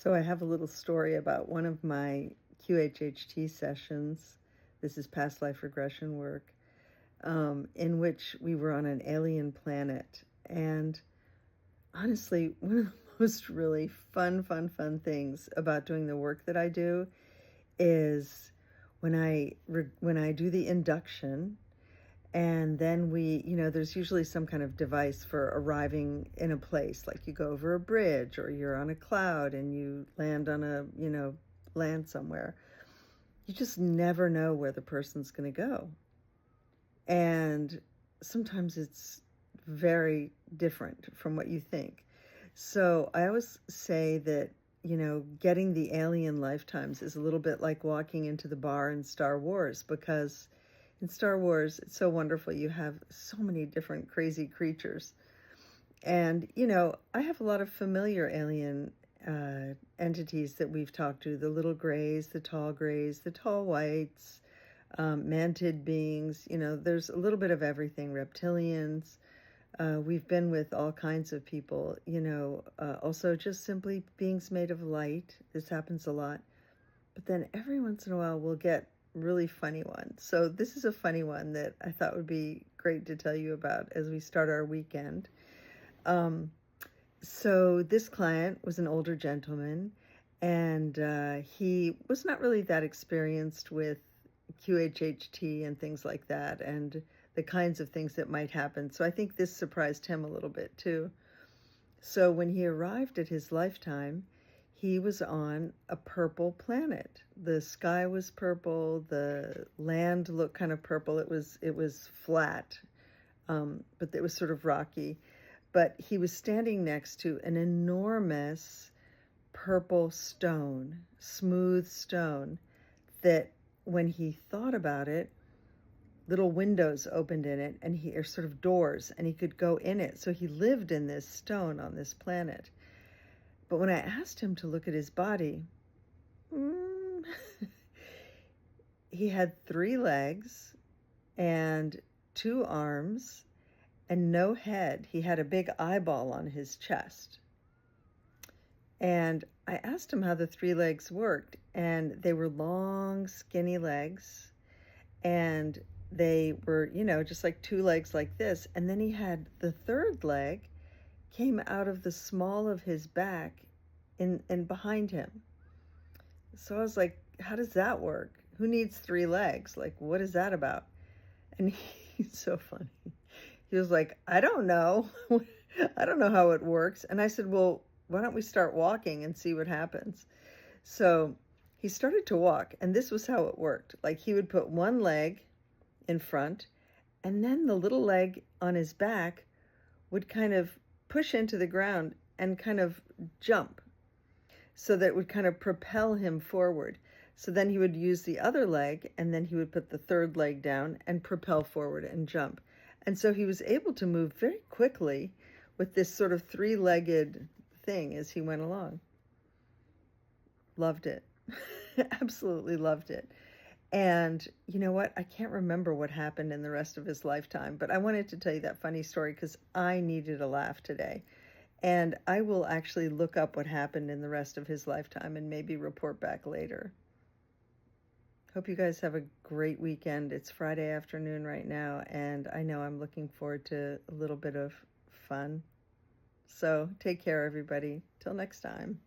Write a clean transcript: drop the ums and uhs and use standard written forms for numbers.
So I have a little story about one of my QHHT sessions. This is past life regression work, in which we were on an alien planet. And honestly, one of the most really fun things about doing the work that I do is when I do the induction, and then there's usually some kind of device for arriving in a place, like you go over a bridge or you're on a cloud and you land on land somewhere. You just never know where the person's going to go. And sometimes it's very different from what you think. So I always say that, getting the alien lifetimes is a little bit like walking into the bar in Star Wars, because in Star Wars, it's so wonderful. You have so many different crazy creatures. And, I have a lot of familiar alien entities that we've talked to: the little grays, the tall whites, mantid beings. There's a little bit of everything, reptilians. We've been with all kinds of people, also just simply beings made of light. This happens a lot. But then every once in a while, we'll get really funny ones. So this is a funny one that I thought would be great to tell you about as we start our weekend. So this client was an older gentleman, and he was not really that experienced with QHHT and things like that, and the kinds of things that might happen. So I think this surprised him a little bit too. So when he arrived at his lifetime, he was on a purple planet. The sky was purple. The land looked kind of purple. It was flat, but it was sort of rocky. But he was standing next to an enormous purple stone, smooth stone, that when he thought about it, little windows opened in it, and or sort of doors, and he could go in it. So he lived in this stone on this planet. But when I asked him to look at his body, he had 3 legs and 2 arms and no head. He had a big eyeball on his chest. And I asked him how the 3 legs worked, and they were long, skinny legs, and they were, just like 2 legs like this. And then he had the 3rd leg came out of the small of his back and behind him. So I was like, how does that work? Who needs 3 legs? Like, what is that about? And he's so funny. He was like, I don't know. I don't know how it works. And I said, well, why don't we start walking and see what happens? So he started to walk, and this was how it worked. Like, he would put 1 leg in front, and then the little leg on his back would kind of push into the ground and kind of jump, so that it would kind of propel him forward. So then he would use the other leg, and then he would put the 3rd leg down and propel forward and jump. And so he was able to move very quickly with this sort of 3-legged thing as he went along. Loved it. Absolutely loved it. And you know what? I can't remember what happened in the rest of his lifetime, but I wanted to tell you that funny story because I needed a laugh today. And I will actually look up what happened in the rest of his lifetime and maybe report back later. Hope you guys have a great weekend. It's Friday afternoon right now, and I know I'm looking forward to a little bit of fun. So take care, everybody. Till next time.